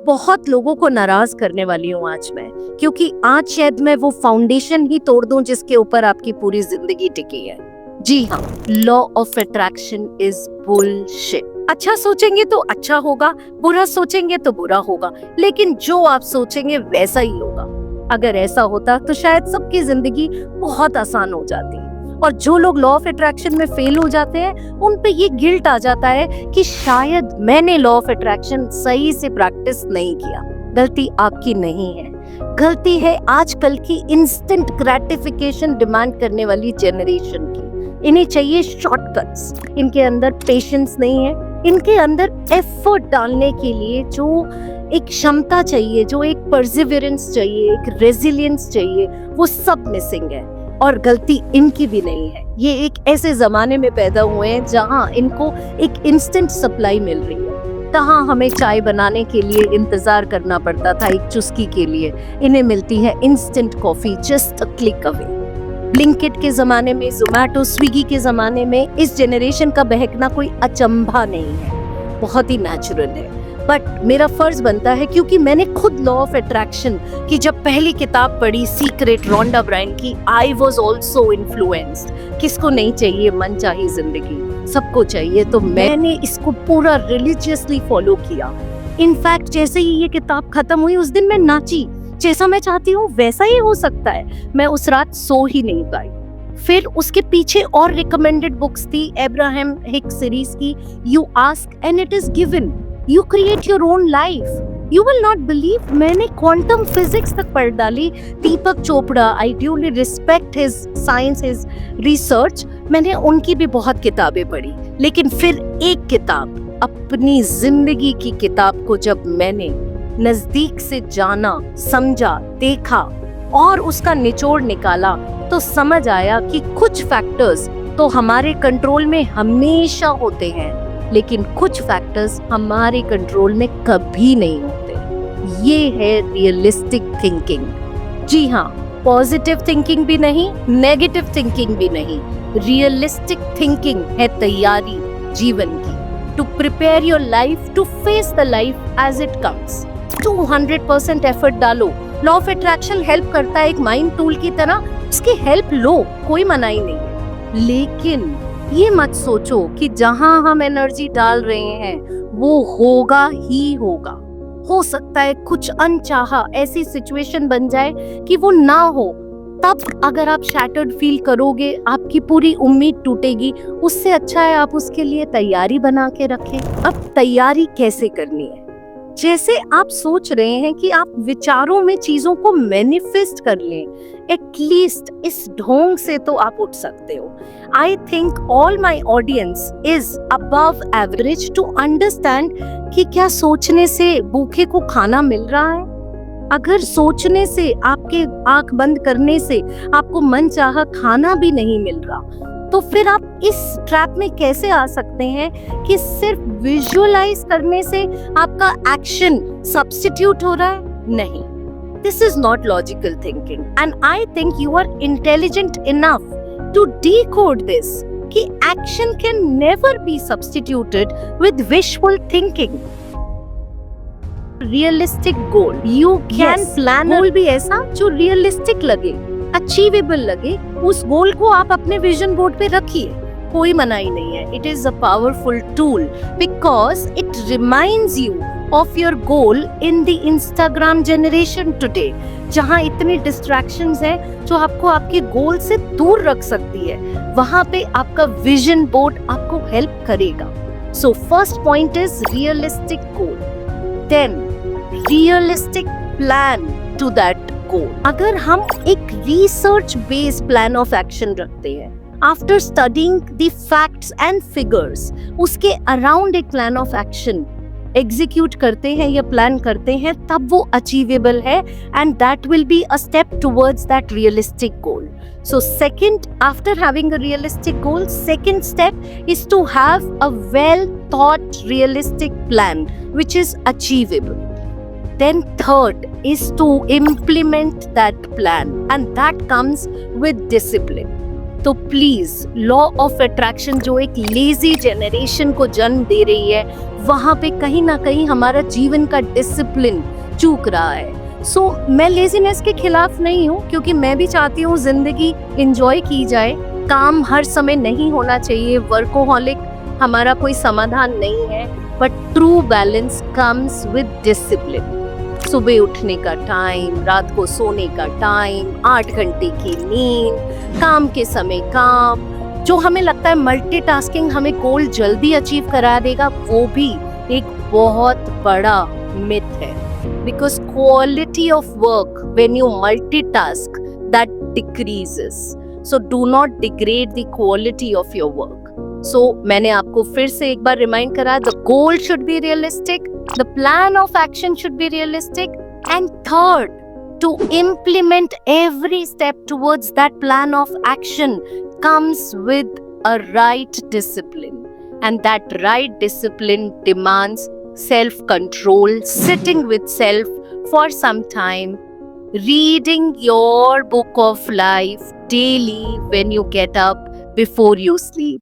बहुत लोगों को नाराज करने वाली हूँ आज मैं, क्योंकि आज शायद मैं वो फाउंडेशन ही तोड़ दूं जिसके ऊपर आपकी पूरी जिंदगी टिकी है। जी हाँ, law of attraction is bullshit. अच्छा सोचेंगे तो अच्छा होगा, बुरा सोचेंगे तो बुरा होगा, लेकिन जो आप सोचेंगे वैसा ही होगा। अगर ऐसा होता तो शायद सबकी जिंदगी बहुत आसान हो जाती। और जो लोग लॉ ऑफ अट्रैक्शन में फेल हो जाते हैं, उन पे ये गिल्ट आ जाता है कि शायद मैंने लॉ ऑफ अट्रैक्शन सही से प्रैक्टिस नहीं किया। गलती आपकी नहीं है, गलती है आजकल की इंस्टेंट ग्रेटिफिकेशन डिमांड करने वाली जनरेशन की। इन्हें चाहिए शॉर्टकट्स, इनके अंदर पेशेंस नहीं है, इनके अंदर एफर्ट डालने के लिए जो एक क्षमता चाहिए, जो एक परसिवियरेंस चाहिए, एक रेजिलियंस चाहिए, वो सब मिसिंग है। और गलती इनकी भी नहीं है। ये एक ऐसे जमाने में पैदा हुए हैं जहां इनको एक इंस्टेंट सप्लाई मिल रही है। कहाँ हमें चाय बनाने के लिए इंतजार करना पड़ता था एक चुस्की के लिए, इन्हें मिलती है instant coffee just a click away. Blinkit के जमाने में, जोमैटो, स्विगी के जमाने में इस जनरेशन का बहकना कोई अचंभा नहीं है, बहुत ही नेचुरल है। बट मेरा फर्ज बनता है, क्योंकि मैंने खुद लॉ ऑफ अट्रैक्शन की जब पहली किताब पढ़ी, सीक्रेट, रोंडा ब्रायन की, आई वॉज ऑल्सो इन्फ्लुएंस्ड। किसको नहीं चाहिए मनचाही जिंदगी, सबको चाहिए। तो मैंने इसको पूरा रिलीजियसली फॉलो किया। इनफैक्ट जैसे ही ये किताब खत्म हुई उस दिन मैं नाची। जैसा मैं चाहती हूँ वैसा ही हो सकता है। मैं उस रात सो ही नहीं पाई। फिर उसके पीछे और रिकमेंडेड बुक्स थी एब्राहम हिक्स सीरीज की, you ask and it is given, You create your own life. You will not believe, मैंने क्वांटम फिजिक्स तक पढ़ डाली। दीपक Chopra, I duly respect his science, his research, मैंने उनकी भी बहुत किताबें पढ़ी। लेकिन फिर एक किताब, अपनी जिंदगी की किताब को जब मैंने नजदीक से जाना, समझा, देखा और उसका निचोड़ निकाला, तो समझ आया कि कुछ फैक्टर्स तो हमारे कंट्रोल में हमेशा होते हैं, लेकिन कुछ फैक्टर्स हमारे कंट्रोल में कभी नहीं होते। ये है रियलिस्टिक थिंकिंग। जी हाँ, पॉजिटिव थिंकिंग भी नहीं, नेगेटिव थिंकिंग भी नहीं। रियलिस्टिक थिंकिंग है तैयारी जीवन की, to prepare your life to face the life as it comes. 200% effort डालो। लॉ ऑफ अट्रैक्शन हेल्प करता है एक माइंड टूल की तरह, इसकी हेल्प लो, कोई मनाही नहीं है। लेकिन ये मत सोचो कि जहां हम एनर्जी डाल रहे हैं वो होगा ही होगा। हो सकता है कुछ अनचाहा ऐसी सिचुएशन बन जाए कि वो ना हो, तब अगर आप शैटर्ड फील करोगे, आपकी पूरी उम्मीद टूटेगी। उससे अच्छा है आप उसके लिए तैयारी बना के रखें। अब तैयारी कैसे करनी है? जैसे आप सोच रहे हैं कि आप विचारों में चीजों को मैनिफेस्ट कर लें, एटलीस्ट इस ढोंग से तो आप उठ सकते हो। I think all my audience is above average to understand कि क्या सोचने से भूखे को खाना मिल रहा है। अगर सोचने से, आपके आंख बंद करने से आपको मनचाहा खाना भी नहीं मिल रहा, तो फिर आप इस ट्रैप में कैसे आ सकते हैं कि सिर्फ विजुअलाइज करने से आपका एक्शन सब्स्टिट्यूट हो रहा है? नहीं, this is not logical thinking and I think you are intelligent enough to decode this कि action can never be substituted with visual thinking. Realistic goal, you can plan goal भी ऐसा जो realistic लगे, achievable लगे। उस गोल को आप अपने विजन बोर्ड पे रखिए, कोई मनाही नहीं है। It is a powerful tool because it reminds you of your goal in the Instagram generation today, जहां इतनी डिस्ट्रैक्शंस हैं जो आपको आपके गोल से दूर रख सकती है। वहां पे आपका विजन बोर्ड आपको हेल्प करेगा। So first point is realistic goal, then realistic plan to that goal. अगर हम एक research based plan of action रखते हैं, after studying the facts and figures, उसके अराउंड एक प्लान ऑफ एक्शन एग्जीक्यूट करते हैं या प्लान करते हैं, तब वो अचीवेबल है and that will be a step towards that realistic goal. So second, after having a realistic goal, second step is to have a well thought realistic plan which is achievable. Then third is to implement that plan, and that comes with discipline. तो please law of attraction जो एक lazy generation को जन्म दे रही है, वहां पे कहीं ना कहीं हमारा जीवन का डिसिप्लिन चूक रहा है। सो मैं लेजीनेस के खिलाफ नहीं हूँ, क्योंकि मैं भी चाहती हूँ जिंदगी एंजॉय की जाए। काम हर समय नहीं होना चाहिए, वर्कोहॉलिक हमारा कोई समाधान नहीं है, but true balance comes with discipline. सुबह उठने का टाइम, रात को सोने का टाइम, 8 घंटे की नींद, काम के समय काम। जो हमें लगता है मल्टीटास्किंग हमें गोल जल्दी अचीव करा देगा, वो भी एक बहुत बड़ा मिथ है। Because quality of work when you multitask that decreases. So do not degrade the quality of your work. So मैंने आपको फिर से एक बार रिमाइंड करा, the goal should be realistic, the plan of action should be realistic, and third, to implement every step towards that plan of action comes with a right discipline, and that right discipline demands self-control, sitting with self for some time, reading your book of life daily when you get up before you sleep.